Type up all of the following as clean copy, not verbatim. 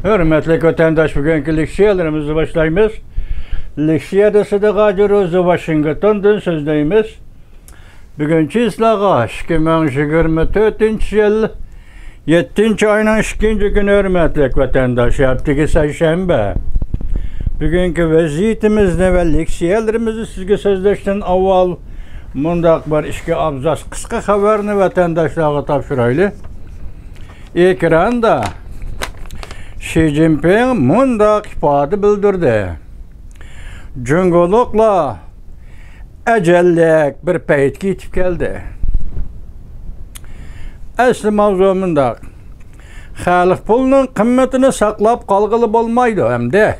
Hürmetli vatandaş, bugünkü leksiyalarımızı başlayımız. Leksiyada Sıdık Rozu Washington'dan sözdeyimiz. Bugünkü islağa 2024 yıl 7. ayının 2. günü hürmetli vatandaş, yaptığı sayşembe. Bugünkü vaziyetimizni ve leksiyalarımızı sizge sözleşten avval mundaq bir işki abzas kıska haberini vatandaşlara tapşıraylı. Ekranda Xi Jinping mundaq ifade bildirdi. Cüngolukla ecellik bir peytki yetip geldi. Asli mavzu mundaq. Xalq pulunun qimmatini saqlab qalgılı bolmaydı hamda.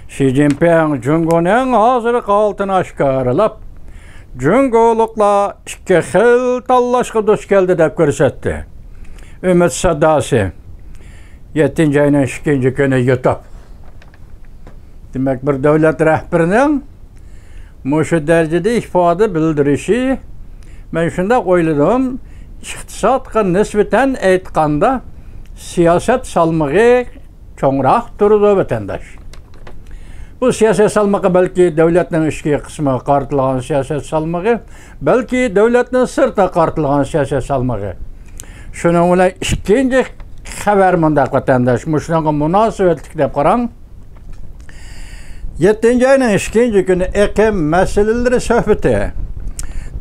Xi Jinping Cüngo'nun hazırlık altını aşkarılap, Cüngolukla iki xil tallaşqa duş geldi dep görsetdi. Ümit sadası 7. ayının 2. günü YouTube. Demek bir devlet rehberinin muşu derecede ifade bildirişi, ben şunda oyladım, iqtisadqa nisbeten aytqanda siyaset salmığı çoğunraq durdu vatandaş. Bu siyaset salmığı belki devletin işki kısmı qartılgan siyaset salmığı, belki devletin sırta qartılgan siyaset salmığı. Şunun bilan ikinci haber mundaq vatandaş, muşunga münasebetlik dep qarang. 7. ayının 2. günü iqlim meseleleri söhbeti.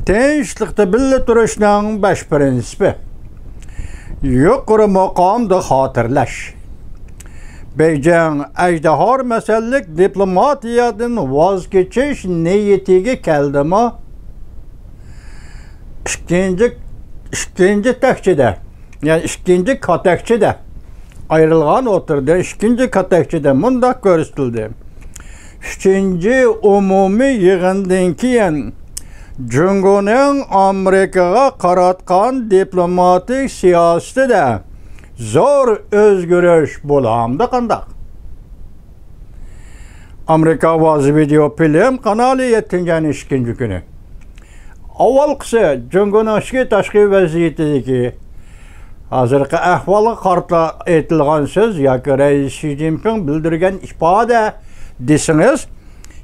Tinchlikda birga turishning 5 prinsipi. Yuqori maqomda xotirlash. Beijing ajdahor mesellik diplomatiyadan voz kechish niyatiga keldimi? İkinci tekçede, yani ikinci katekçede ayrılgan oturdu. İkinci katekçede mundaq görüstüldü. 3. umumi yığından keyin Cüngo'nun Amerika'ya qaratqan diplomatik siyaseti de zor özgürüş bulamdı qandaq. Amerika vazı video film kanalı 7. ayının 2. günü. Avvalqısı Cüngo'nun taşqi vaziyetideki hazırkı ahvalı qartla aytilgan söz yoki Reis Xi Jinping bildirgen ifade desiniz,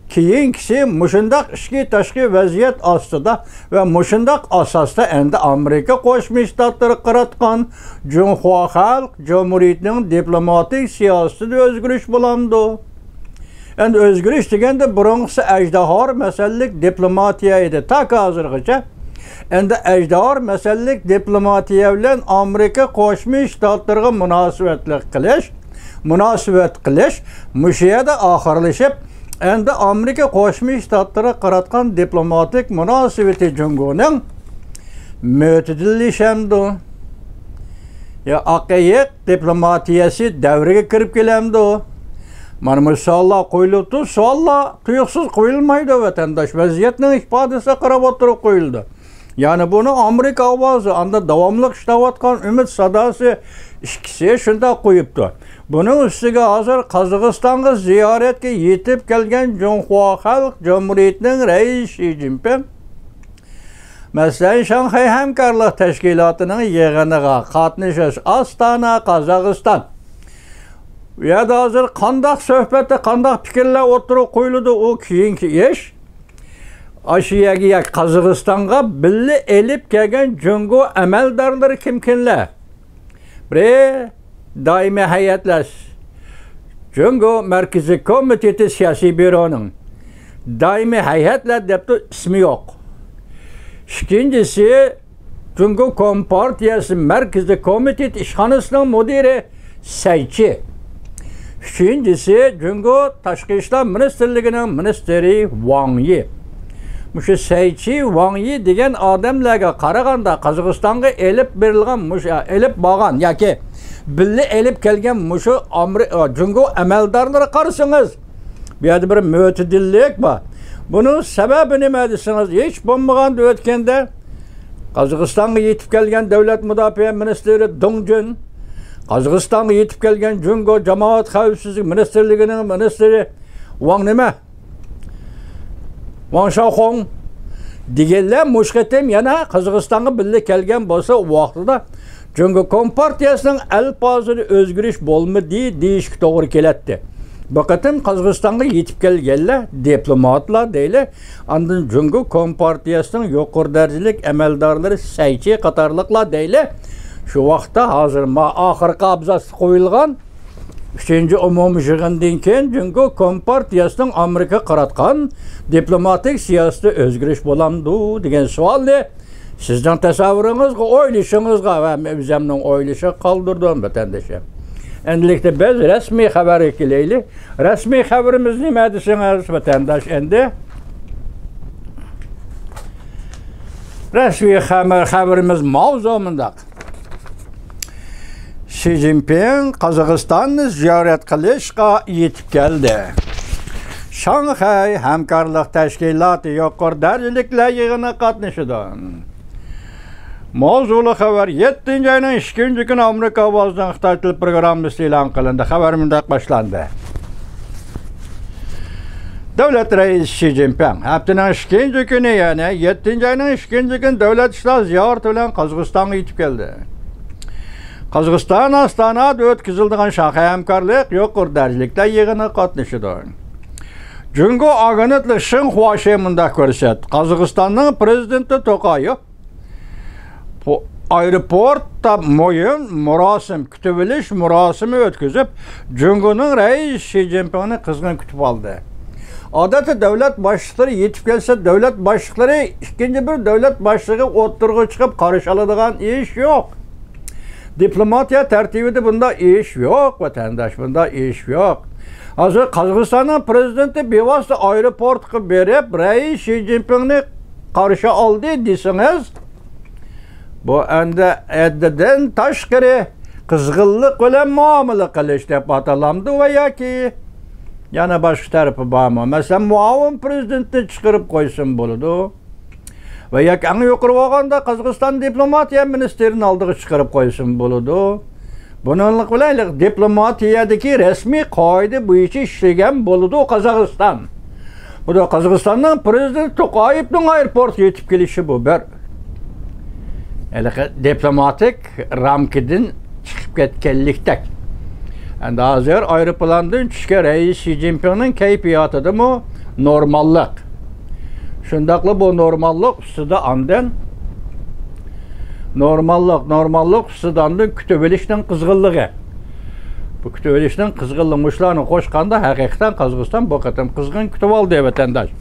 keyinkisi muşundaq işki taşqi vaziyet astıda ve muşundaq asasda endi Amerika Qo'shma Shtatlari qaratgan Cumhuriyet Halk Cumhuriyetining diplomatik siyaseti özgürüş bulamdı. Endi özgürüş degende burunqisi ajdahor mesellik diplomatiya edi. Ta hazırgacha endi ajdahor mesellik diplomatiya bilan Amerika Qo'shma Shtatlariga munosabat qilish mushiyada oxirlashib, endi Amerika Qo'shma Shtatlari qaratgan diplomatik munosabati Cungo'ning mo'tadillashamdi. Ya aqayiq diplomatiyasi davriga kirib kelamdi. Mana bu savollar qo'yilibdi, savollar tuyuqsiz qo'yilmaydi vatandaş. Vaziyatning ifodasiga qarab o'tirib qo'yildi. Yani bunu Amerika ovozi anda davomli ishlayotgan Umid sadasi ikkisi shunda qo'yibdi. Bunun ustiga hozir Qozog'istonga ziyoratga yetib kelgan Cumhuriyet Halk Cumhuriyetining Reis Xi Jinping masalan Shanxay hamkorlik tashkilotining yig'iniga qatnashish Astana Qozog'iston. Ya da hozir qandaq suhbatda qandaq fikrlar o'tirib qo'yildi, o keyingi ish. Aşiyaga Qozog'istonga birga elib kelgan Cungo amaldorlari kimlar? Bir doimiy hay'atlar. Cungo Markaziy Komiteti siyosiy byuroning doimiy hay'atlar deb ismi yo'q. İkincisi Cungo Kompartiyasi Markaziy Komiteti ishxonasining mudiri Saychi. Üçüncüsü Cungo Tashqi ishlar ministrligining ministri Wang Yi. Muşu Saychi Wang Yi degan odamlarga qaraganda Qozog'istonga elib berilgan elib borgan yoki birga elib kelgan muşu Cungo amaldorlari qarasangiz, bu yerda bir mo'tadillik bor. Bunun sababi nima desiniz? Hech bo'lmaganda o'tganda Qozog'istonga yetib kelgan davlat mudofaa ministri Dong Jun, Qozog'istonga yetib kelgan Cungo jamoat xavfsizlik ministrligining ministri Wang nima? Wang Xiaohong deganlar mushqatim yana Qozog'istonga birga kelgan bo'lsa, u vaqtida Çünkü Kompartiyasının alpozini o'zgarish bo'lmadi deyishga to'g'ri keladi. Bu qatim Qozog'istonga yetib kelganlar diplomatlar deyli. Andan Jungo Kompartiyasının yuqori darajalik amaldorlari saychi qatorliqlar deyli. Shu vaqtda hozir oxirgi abzas qo'yilgan 3-umumiy yig'indan keyin Jungo Kompartiyasının Amerika qaratgan diplomatik siyosatda o'zgarish bo'lamdi degan savolni sizning tasavvuringizga, o'ylashingizga va o'zimning o'ylashga qoldirdim vatandoshlar. Endilikda biz rasmiy xabarga kelaylik. Rasmiy xabarimiz nima desangiz vatandosh endi? Rasmiy xabarimiz mavzu mundaq. Xi Jinping Qozog'istonni ziyorat qilishga yetib keldi. Shanxay hamkorlik tashkiloti yuqori darajaliklar yig'ini qatnashdi. Mavzuli xabar 7-ayning 2-kuni Amerika ovozidan Xitoy til programmasi e'lon qilindi. Xabar mundaq boshlandi. Davlat raisi Xi Jinping haftaning 2-kuni, ya'ni 7-ayning 2-kuni davlat ishlar ziyorati bilan Qozog'istonga yetib keldi. Qozog'iston Ostonada o'tkazilgan Shanxay hamkorlik yuqori darajaliklar yig'ini qatnashdi. Jungo agentlik Xinhua mundaq ko'rsatdi. Qozog'istonning prezidenti To'qayev aeroportda murosim, kutib olish murosimi o'tkazib, Jungoning raisi Xi Jinpingni qizg'in kutib oldi. Odatda davlat boshliqlari yetib kelsa, davlat boshliqlari ikkinchi bir davlat boshlig'i o'tirg'i chiqib qarshi oladigan ish yo'q. Diplomatiya tartibida bunda ish yo'q, vatandosh, bunda ish yo'q. Hozir Qozog'istonning prezidenti bevosita aeroportga berib, raisi Xi Jinpingni qarshi oldi desangiz, bu endi addidan tashqari qizg'inlik bilan muomala qilish deb atalamdi va yoki yana boshqa tarafi bormi? Masalan, muavin prezidentni chiqarib qo'ysin bo'ladi. Va yoki eng yuqori bo'lganda Qozog'iston diplomatiya ministerining oldiga chiqarib qo'ysin bo'ladi. Buninglik bilan diplomatiyadagi rasmiy qoida bo'yicha ishlagan bo'ladi Qozog'iston. Bu da Qozog'istonning prezidenti To'qayevning aeroportga yetib kelishi bu bir diplomatik ramkadan chiqib ketganlikda. Endi hozir aeroplandan tushgan raisi Xi Jinpingning kayfiyatidami normallik. Shundaqla bu normallik ustida andan normallik ustidan kutib olishning qizg'inligi. Bu kutib olishning qizg'inligi shularni qo'shganda haqiqatan Qozog'iston bu qatam qizg'in kutib oldi vatandosh.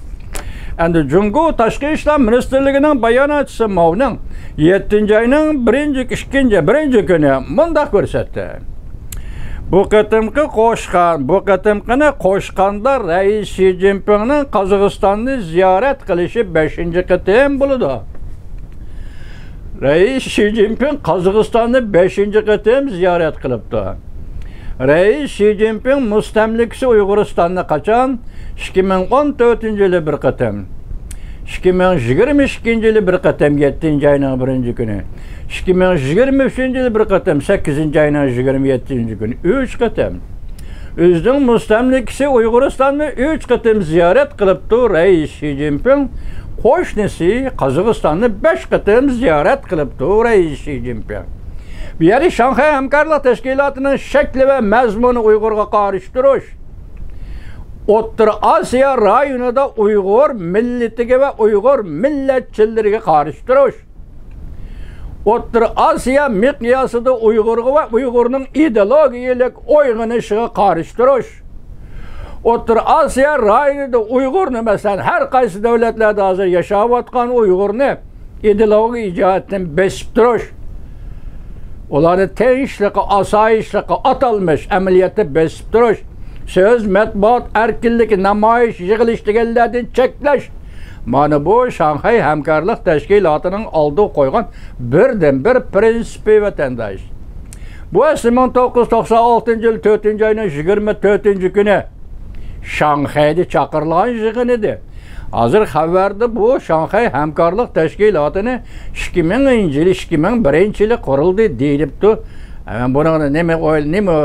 Endi Jungo Tashqi ishlar ministrligining bayonotchisi Mavning 7-ayning 1 kuni mundaq ko'rsatdi. Bu qatimqini qo'shqanda rais Xi Jinpingning Qozog'istonni ziyorat qilishi 5-qatim bo'ladi. Rais Xi Jinping Qozog'istonni 5-qatim ziyorat qilibdi. Rais Xi Jinping mustamlikasi Uyg'uristonni qachon? 2014-yili bir qatim. 2022-yili bir qatim 7-ayning 1-kuni. 2023-yili bir qatim 8-ayning 27-kuni. 3 qatim. O'zining mustamlikasi Uyg'uristonni 3 qatim ziyorat qilibdi rais Xi Jinping. Qo'shnisi Qozog'istonni 5 qatim ziyorat qilibdi rais Xi Jinping. Bu yerda Shanxay hamkorlik tashkilotining shakli va mazmuni Uyg'urga qarshi turish. O'rta Osiyo rayonida Uyg'ur millatiga va Uyg'ur millatchilariga qarshi turish. O'rta Osiyo miqyosida Uyg'urga va Uyg'urning ideologiyalik uyg'onishiga qarshi turish. O'rta Osiyo rayonida Uyg'urni masalan har qaysi davlatlarda hozir yashayotgan Uyg'urni ideologik jihatdan besib turish. Ularni tinchlik, osoyishlik atalmish amaliyotda besib turish. Söz, matbuot erkinligi, namoyish, yig'ilish deganlardan cheklash. Mana bu Shanxay hamkorlik tashkilotining oldiga qo'ygan birdan-bir prinsipi vatandosh. Bu 1996-yil 4-oyning 24-kuni Shanxayda chaqirilgan yig'in edi. Hozir xabarda bu Shanxay hamkorlik tashkilotini 2000-yil, 2001-yili qurildi deyilibdi. Buni nima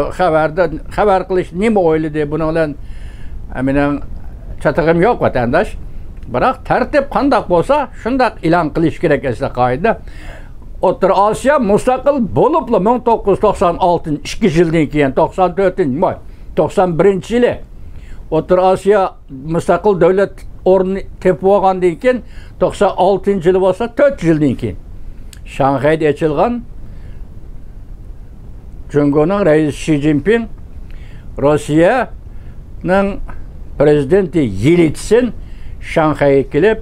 xabar qilish nima o'yladi buni bilan mening chatig'im yo'q vatandosh. Biroq tartib qanday bo'lsa, shunday e'lon qilish kerak esa qoida. O'rta Osiyo mustaqil bo'libla 1996-2 yildan keyin 94-may 91-yili O'rta Osiyo mustaqil davlat o'rni tepib olgandan keyin 96-yili bo'lsa 4 yildan keyin Shanxayda ochilgan Jungoning raisi Xi Jinping Rossiyaning prezidenti Yeltsin Shanxayga kelib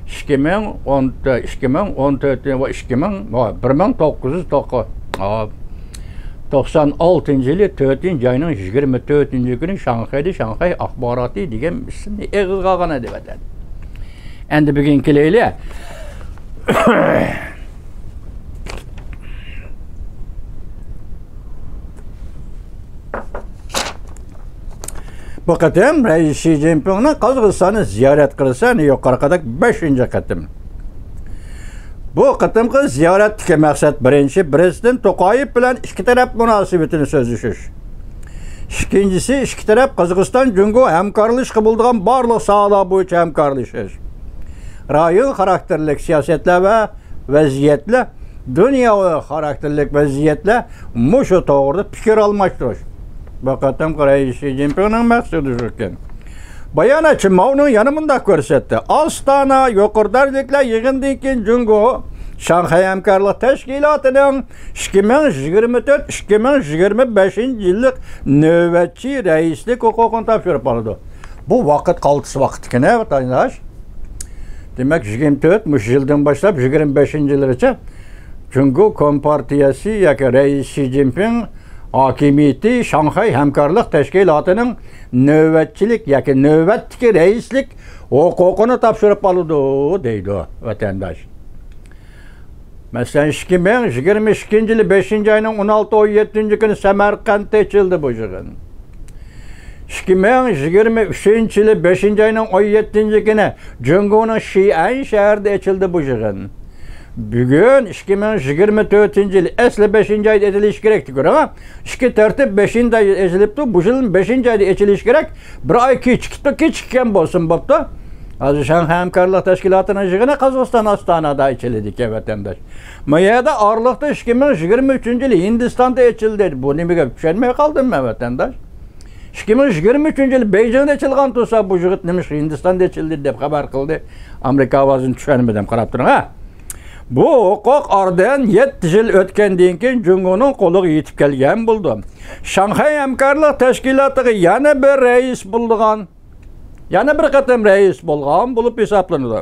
1996-yili 4-oyning 24-kuni Shanxayda Shanxay axboroti degan ismni eg'iz qolgan edi vatan. Endi bugun kelaylik. Bu qatim Reis Xi Jinping'ni Qozog'istonni ziyorat qilsa, yuqorqadek 5-qatim. Bu qatimqi ziyoratdagi maqsad birinchi Prezident To'qayev bilan ikki taraf munosabatini so'zlashish. Ikkinchisi ikki taraf Qozog'iston Jungo hamkorlashib bo'lgan barliq sohalar bo'yicha hamkorlashish. Rayon xarakterlik siyosatlar va vaziyatlar, dunyoviy xarakterlik vaziyatlar mushu to'g'rida fikr almashtirish. Bu qatimqi Reis Xi Jinping'ning maqsadi shu ekan. Bayonotchi Mau'ning yana bunday ko'rsatdi. Ostona yuqori darajaliklar yig'indan keyin Jungo Shanxay hamkorlik tashkilotining 2024-2025-yillik navbatchi raislik huquqini topshirib oldi. Bu vaqt qoltisi vaqtgina vatandosh. Demak 24 yildan boshlab 25-yilgacha Jungo Kompartiyasi yoki Reis Xi Jinping Hakimiyeti Shanxay hamkorlik tashkilotining navbatchilik yoki navbatdagi raislik huquqini topshirib oldi deydi vatandosh. Masalan 2022-yili 5-oyning 16-17-kuni Samarqandda ochildi bu yig'in. 2023-yili 5-oyning 17-kuni Jungoning Xi'an shahrida ochildi bu yig'in. Bugün 2024-yil asli 5-oyda ochilishi kerak degor, ama 2-4-5-oyda ochilibdi. Bu yil 5-oyda ochilishi kerak. Bir oy kechikkan bo'lsin bo'pti. Hozir Shanxay hamkorlik tashkilotining yig'ini Qozog'iston Ostonada ochildi ekan vatandosh. Mayada oraliqda 2023-yil Hindistonda ochildi. Bu nimaga tushunmay qoldim-mi vatandosh? 2023-yil Beijingda ochilgan bo'lsa, bu yig'it nima Hindistonda ochildi deb xabar qildi. Amerika ovozini tushunmadim, qarab turing ha. Bu huquq oradan 7 yil o'tgandan keyin Jungoning qo'liga yetib kelgan bo'ldi. Shanxay hamkorlik tashkilotiga yana bir rais bo'lgan. Yana bir qatim rais bo'lgan bo'lib hisoblanadi.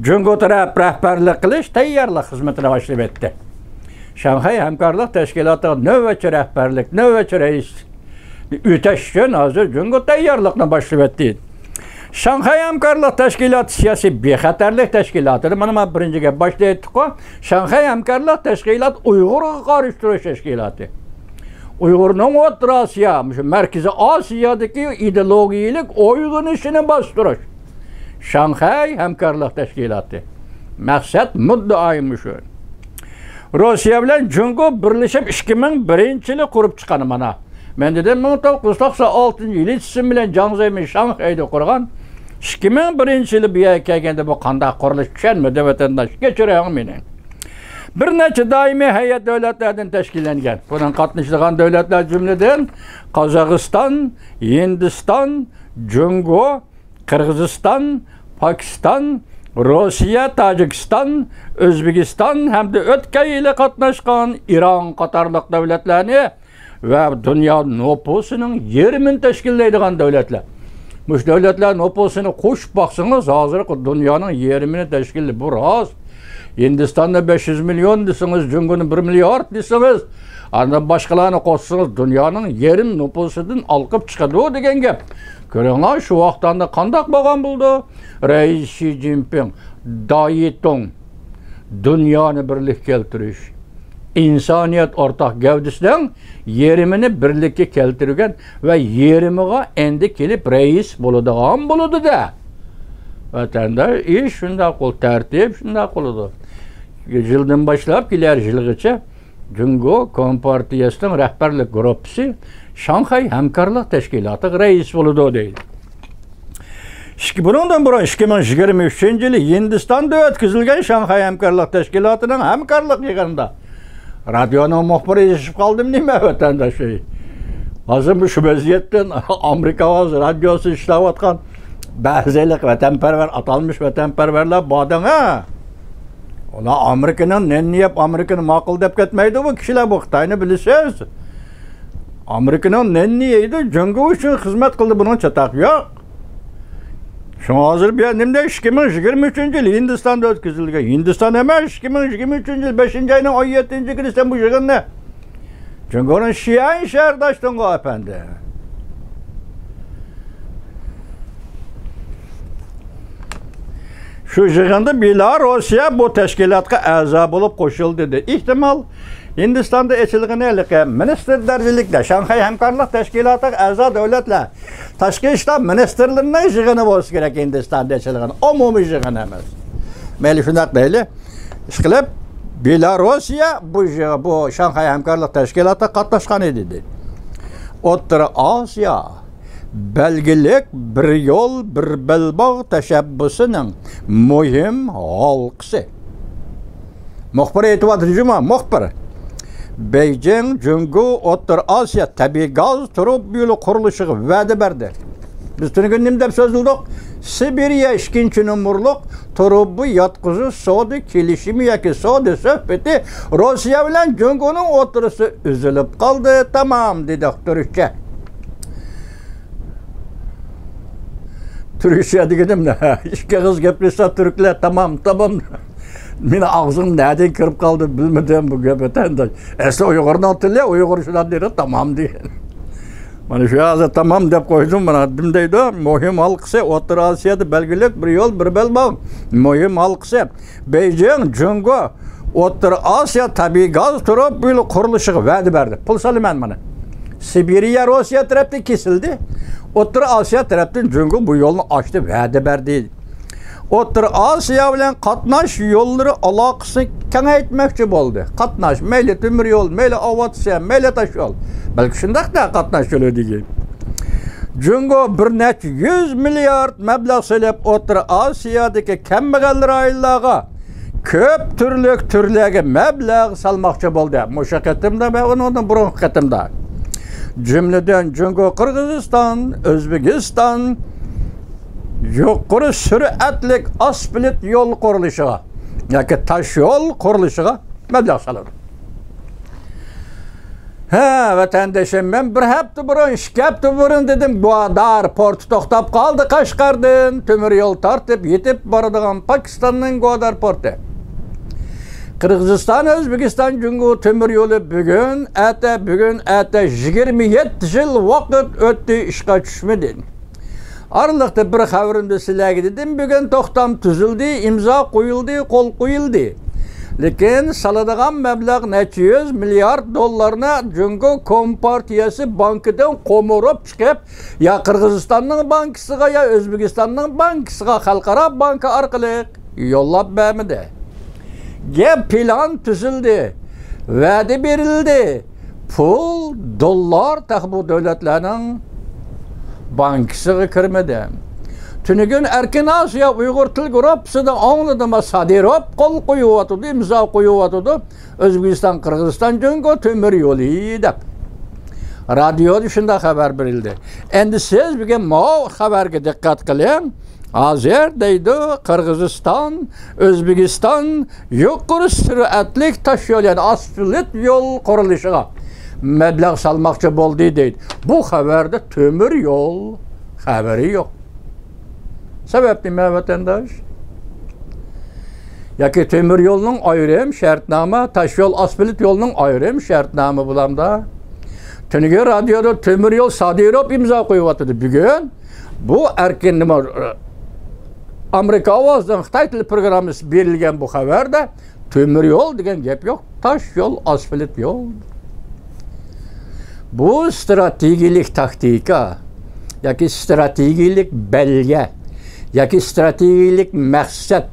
Jungo taraf rahbarlik qilish tayyorlik xizmatini boshlab etdi. Shanxay hamkorlik tashkilotiga navbatchi rahbarlik, navbatchi rais o'tash uchun hozir Jungo tayyorlikni boshlab etdi. Shanxay hamkorlik tashkiloti siyosiy bexatarlik tashkiloti. Mana birinchiga boshda aytdik-ku. Shanxay hamkorlik tashkiloti Uyg'urga qarshi turish tashkiloti. Uyg'urning O'rta Osiyo, Markaziy Osiyodagi ideologiyalik uyg'unishini bostirish. Shanxay hamkorlik tashkiloti. Maqsad muddaoyim shu. Rossiya bilan Jungo birlashib 2001-yili qurib chiqqan mana. Men dedim 1996-yil ism bilan Jiang Zemin Shanxayda qurgan. 2001-yili bu yerga kelganda bu qanday qurilish tushunmadi vatandosh. Kechiring meni. Bir necha doimiy hay'at davlatlardan tashkillangan. Bundan qatnashgan davlatlar jumladan Qozog'iston, Hindiston, Jungo, Qirg'iziston, Pokiston, Rossiya, Tojikiston, O'zbekiston hamda o'tgan yili qatnashgan Iron qatorliq davlatlarni va dunyo nufusining yarmini tashkillaydigan davlatlar. Bu davlatlar nüfusunu qo'shib boqsangiz, hozirgi dunyoning yarmini tashkillaydi. Bu rost. Hindistonda 500 milyon desangiz, Jungo'ni 1 milliard desangiz, ana boshqalarni qo'shsangiz, dunyoning yarim nüfusidan olqib chiqadi degan gap. Ko'ringlar, shu vaqtda qanday bo'lgan bo'ldi? Reis Xi Jinping Dayitong dunyoni birlikka keltirish, insoniyat o'rtaq gavdasidan yerimini birlikka keltirgan va yerimiga endi kelib rais bo'ladigan bo'ladi-da. Vatanda ish shunday qol tartib shunday qoladi. Yildan boshlab kelar yilgacha Jungo Kompartiyasining rahbarlik guruhi Shanxay hamkorlik tashkilotiga rais bo'ladi deydi. Bundan bura 2023-yılı Hindistan'da ötküzülgen Şanghay Hamkarlık Teşkilatı'nın hamkarlık yığınında radyonun muhbiri yetişip kaldım değil mi vatandaşı? Hazır şu vaziyetten Amerika radyosu işlevatkan bazılık vatanperver atalmış vatanperverler badın ha. Ona Amerika'nın ne yap Amerika'nın makul dep ketmeydi bu kişiler bu Xitayını bilirsiniz. Amerika'nın ne niyeydi? Cüngü için hizmet kıldı bunun çatak yok. Şu hazır bir endimde 2023 yılı Hindistan'da ötküzülgen. Hindistan hemen 2023 yılı 5. ayının 17. günü bu yığın ne? Çünkü onun Şiyan şehirdaştın o efendi. Şu yığında Belarusya bu teşkilatka a'za bulup koşuldu dedi. İhtimal Hindistan'da eçilgini minister dercilikle Şanghay Hamkarlık Teşkilatı a'za devletle Taşkı İşler ministerlerine yığını olsun gerek Hindistan'da eçilgini. Umumi yığını emez. Meli şundak değil. İşkilip Belarusya bu Şanghay Hamkarlık Teşkilatı katlaşkan dedi. Orta Asya belgilik bir yol bir belbağ teşebbüsünün mühim halkası. Muhbir etibadır cuma muhbir. Beijing, Cüngü, Orta Asya tabi gaz turub yolu kuruluşu vədi verdi. Biz tünü gündemde sözüldük. Sibirya 2. numurluq turubu yatkızı soğudu kilişimi yaki soğudu söhbeti Rusya ile Cüngü'nün oturusu üzülüp kaldı. Tamam dedik Türkçe. Türkçe dedim de işke kız gepliyse Türkler tamam. Mine ağzım nereden kırıp kaldı bilmeden bu göbeten de. Esli Uyghur'dan hatırlıyor, Uyghur şuna dedi tamam diye. Bana şu ağzı tamam deyip koydum bana. Dimdeydi mühim halkısı, Orta Asya'da belgelik bir yol bir belbağ. Mühim halkısı. Beijing, Cüngü, Orta Asya tabi gaz turup böyle kuruluşu vədi verdi. Pul salımen bana. Sibirya, Rusya tarafta kesildi. Orta Asya taraftan Cüngü bu yolunu açtı, vədi verdi. Orta Asya ile katnaş yolları alakası kengaytmekçi oldu. Katnaş, meyli tümür yol, meyli avatsiya, meyli taş yol. Belki şundak da katnaş yolu değil. Cüngü bir neç 100 milyard meblağ söyleyip Orta Asya'daki kembeğeller ailelerine köp türlüge meblağ salmakçı oldu. Muşaketimde ve onun burunketimde. Cümleden Cüngü Kırgızistan, Özbekistan, yukarı süratlik asfalt yol kuruluşuna, yani taş yol kuruluşuna meblağ salır. Vatandaşım ben bir hafta burun, iki hafta burun dedim, Gwadar portu toxtab kaldı Kaşgar'dan, tümür yol tartıp yetip baradığım Pakistan'ın Gwadar portu. Kırgızistan, Özbekistan Cüngü tümür yolu bugün ete 27 yıl vakit öttü işe düşmedi. Aralıkta bir haberimde sizlerge dedim, bugün toxtam tüzüldü, imza koyuldu, kol koyuldu. Lekin saladığan meblağ neçe 100 milyar dollarına Cüngü Kompartiyası bankadan komurup çıkıp ya Kırgızistan'ın bankasıga ya Özbekistan'ın bankasıga halkara banka arkalık yollap vermedi. Gep plan tüzüldü, vədi verildi, pul, dollar bu devletlerinin bankasıga kirmedi. Tünügün Erkin Asya Uyghur Til Grup'sı da anladıma Sadirop kol koyuvatıdı, imza koyuvatıdı. Özbekistan, Kırgızistan Cüngü tümür yolu dep. Radyo dışında haber verildi. Endi siz bir gün haberge dikkat kılın. Hazır deydi Kırgızistan, Özbekistan yukarı süratlik taş yol yani asfalt yol kuruluşuna meblağ salmakçı oldu deydi. Bu haberde tümür yol haberi yok. Sebep ne vatandaş? Ya ki tümür yolunun ayrım şartname, taş yol asfalt yolunun ayrım şartname bulamda. Tünüge radyoda tümür yol Sadirop imza koyuvatıdı. Bugün bu erken Amerika Avaz'dan Xitay Tili programı verilgen bu haberde tümür yol degen gep yok. Taş yol, asfalt yol. Bu stratejilik taktika, ya ki stratejilik belge, ya ki stratejilik məqsəd,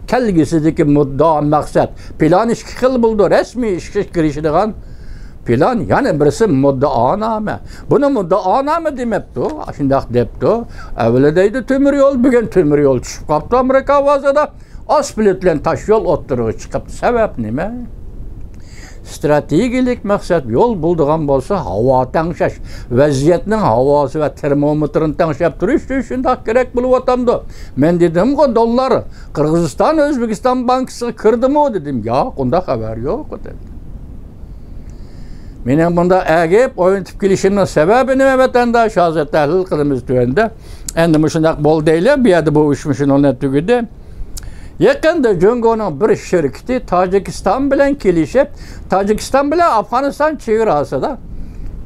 kelgisideki mudda məqsəd. Plan işki xil buldu, resmi işki girişidiğen plan, yani birisi muddaaname. Bunu muddaaname demepti. Şundaq depti. Evvela deydi temir yol, bugün temir yol çıkıp kaptı Amerika avazada. Asfaltlen taş yol oturuğu çıkıp. Sebep nime? Stratejilik maksat yol bulduğun bolsa hava tanışaş. Vaziyetinin havası ve termometrin tanışıp duruş şundaq gerek bulup atamdı. Men dedim ki dollar Kırgızistan Özbekistan bankası kırdı mı dedim. Ya onda haber yok dedim. Menin bunda ägip oyuntip gelişiminin sebebi nime vatandaş hazır tahlil kılımız tüyende. Endi şundaq bol deyle bir yerde bu işmişin onu tügüdü. Yakında Jungo'nun bir şirketi Tacikistan bilen kelişip, Tacikistan bilen Afganistan çevrasida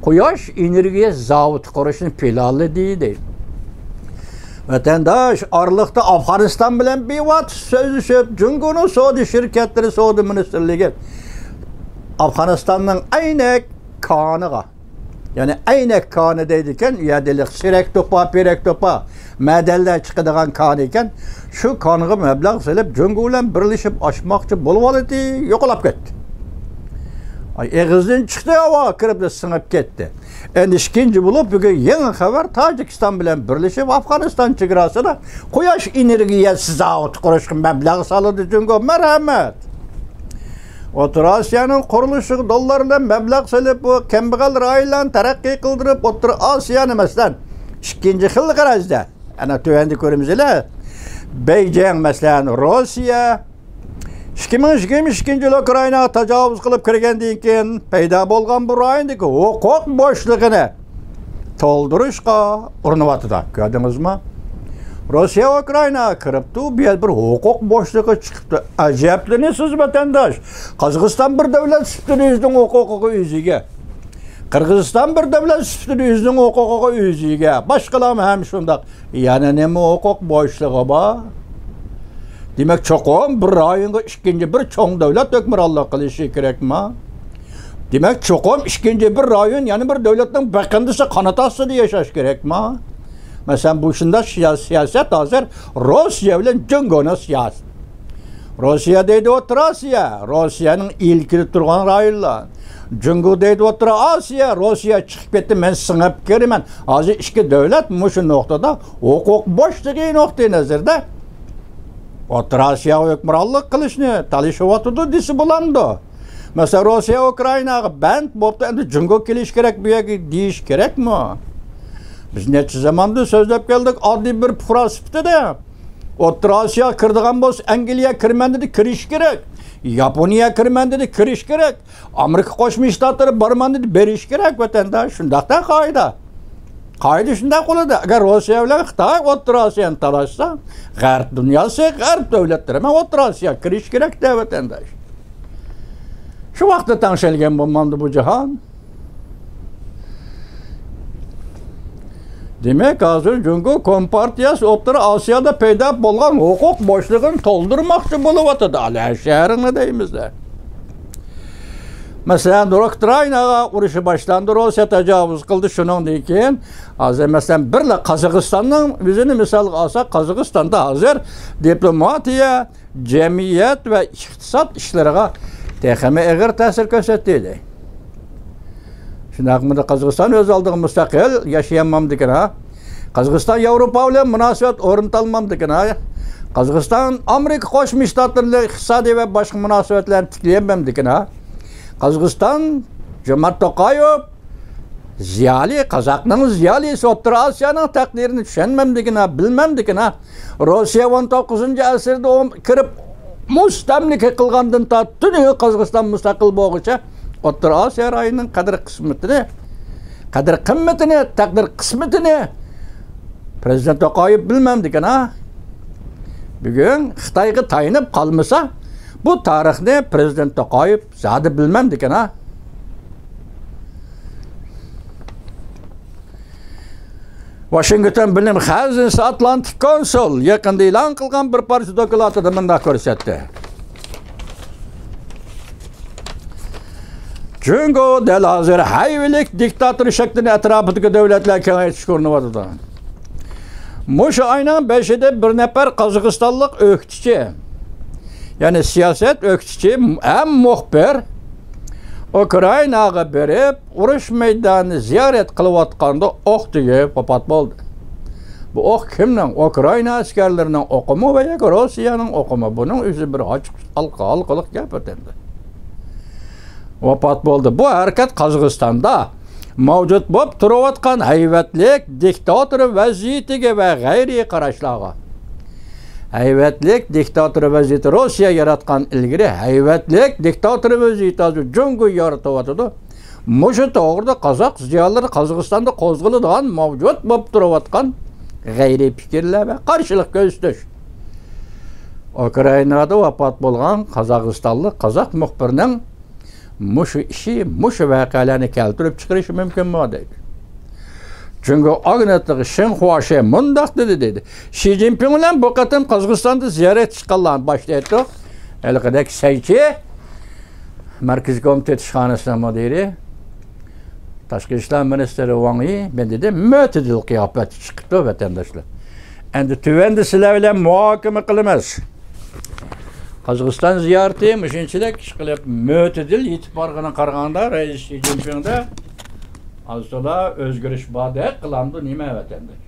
quyosh energiya zavod qurishni planlı deydi. Vatandaş aralıqda Afganistan bilen bevosita sözleşip Jungo'nun savdo şirketleri savdo ministerligi Afganistan'ın aynek kanıga, yani aynek kanı deydiken uyadilik sirek topa, perek topa madallar çıkıdığan kanı iken şu kanıga meblağ selip Jungo bilen birleşip açmakçı bulup aldı, yokulap gitti. Eğizden çıktı hava, kırıp da sınıp gitti. Endi ikinci bulup bugün yeni haber Tacikistan bilen birleşip Afganistan çevrasına quyosh energiyasi zavod qurishga meblağ saladı Jungo, merhamet. O'rta Osiyoning qurilishi dollardan meblağ selip bu kambag'al rayonlarni taraqqiy qildirib O'rta Osiyoni masalan ikkinchi xil qarashda ana tuvanda ko'ramizlar. Beijing masalan Rossiya 2022 yil Ukrainaga tajovuz qilib kirgandan keyin paydo bo'lgan bu rayondagi huquq bo'shlig'ini to'ldirishga urinyapti. Ko'rdingizmi? Rossiya Ukrainaga kiribdi, bu yer bir huquq bo'shligi chiqibdi. Ajablanasiz vatandosh. Qozog'iston bir davlat sifatida o'zining huquqiga o'ziga. Qirg'iziston bir davlat sifatida o'zining huquqiga o'ziga. Boshqalar ham shundoq. Yana nima huquq bo'shligi bor? Demak, cho'qim bir rayonga ikkinchi bir cho'ng davlat hukmronlik qilishi kerakmi? Demak, cho'qim ikkinchi bir rayon, ya'ni bir davlatning baqindisi qanot ostida yashash kerakmi? Mesela bu şunda siyaset hazır Rusya bilen Jungo'nun siyaset. Rusya deydi O'rta Osiyo, Rusya'nın ilkili turgan rayonlar. Jungo deydi O'rta Osiyo, Rusya chiqib ketdi, men singib kiraman. Hozir ikki davlat mushu nuqtada huquq bo'shligi nuqtai nazarda O'rta Osiyoga hukmronlik qilishni talashyapti desa bo'ladi. Mesela Rusya Ukrainaga band bo'libdi, endi Jungo kelish kerak bu yerga deyish kerakmi? Biz neçe zamanda sözlep geldik, adli bir fuqaro sifatida O'rta Osiyo kirdigan bo'lsa, Angliya kirman dedi, kirish kerak. Yaponiya kirman dedi, kirish kerak. Amerika Qo'shma Shtatlari borman dedi, berish kerak vatandosh. Shundaqda qoida. Qoida shunday qoladi. Agar Rossiya bilan Xitoy O'rta Osiyoni talashsa, G'arb dunyosi, G'arb davlatlari ham O'rta Osiyo kirish kerak da vatandosh. Shu vaqtda tanishilgan bo'lmadi bu jahon. Demek hazır Jungo Kompartiyasi O'rta Osiyoda paydo bo'lgan huquq bo'shlig'ini to'ldirmoqchi bo'lyapti. Ala shahrini deymizlar. Masalan, Ukrainaga urushi boshlandi, Rossiya tajovuz qildi, shuningdek keyin hozir masalan birla Qozog'istonning o'zini misol olsak, Qozog'istonda hozir diplomatiya, jamiyat va iqtisod ishlariga texmi og'ir ta'sir ko'rsatdi. Shundaqmi Qozog'iston o'z oldiga mustaqil yashayolmamdi ekan ha. Qozog'iston Yevropa bilan munosabat o'rnatolmamdi ekan ha. Qozog'iston Amerika Qo'shma Shtatlari bilan iqtisodiy va boshqa munosabatlarni tiklayolmamdi ekan ha. Qozog'iston Jomart To'qayev ziyoli, Qozoqning ziyolisi O'rta Osiyoning taqdirini tushunmamdi ekan ha, bilmamdi ekan ha. Rossiya 19-asrda kirib mustamlika qilgandan tortib Qozog'iston mustaqil bo'lguncha O'rta Osiyo rayoning qadr qismatini, taqdir qismatini Prezident To'qayev bilmamdi ekan ha. Bugun Xitoyga tayinib qolmasa, bu tarixni Prezident To'qayev zodi bilmamdi ekan ha. Washington bilim xazinasi Atlantic Council yaqinda e'lon qilgan bir parcha dokladida bunday ko'rsatdi. Jungo dal hozir hayviylik diktator shaklini atrofidagi davlatlar kengaytirish ko'rinyapti. Mushu aynan 5'ida bir nafar Qozog'istonlik o'qituvchi, ya'ni siyosat o'qituvchi ham muxbir Ukrainaga berib, urush maydonini ziyorat qilayotganda o'q tegib vafot bo'ldi. Bu o'q kimning? Ukraina askarlarining o'qimi va yoki Rossiyaning o'qimi. Buning o'zi bir ochiq halqaliq gap endi. Vafot bo'ldi. Bu harakat Qozog'istonda mavjud bo'lib turayotgan hayvatlik diktator vaziyatiga va g'ayriy qarashlarga. Hayvatlik diktator vaziyati Rossiya yaratgan ilgari hayvatlik diktator vaziyati Jungo yaratyapti. Mushu to'g'rida qozoq ziyolilari Qozog'istonda qo'zg'aladigan mavjud bo'lib turayotgan g'ayriy fikrlar va qarshilik ko'rsatish. Ukrainada vafot bo'lgan Qozog'istonlik qozoq muxbirning mushu ishi, mushu voqealarni keltirib chiqarishi mumkinmi deydi. Çünkü Agnetligi Xinhua mundaq dedi. Xi Jinping bilan bu qatam Qozog'istonda ziyorat chiqqanlarni boshlaydi. Elqidagi saychi Markaziy komitet ishxonasining mudiri Tashqi ishlar ministri Wang Yi ben dedi mo'tadil qiyofat chiqibdi vatandoshlar. Endi tuvanda sizlar bilan muhokama qilamiz. Qozog'iston ziyorati mushinchilik ish qilib mo'tadil yetib borgani qaraganda Rais Xi Jinpingda azsola o'zgarish bor deb qilamdi nima vatandosh.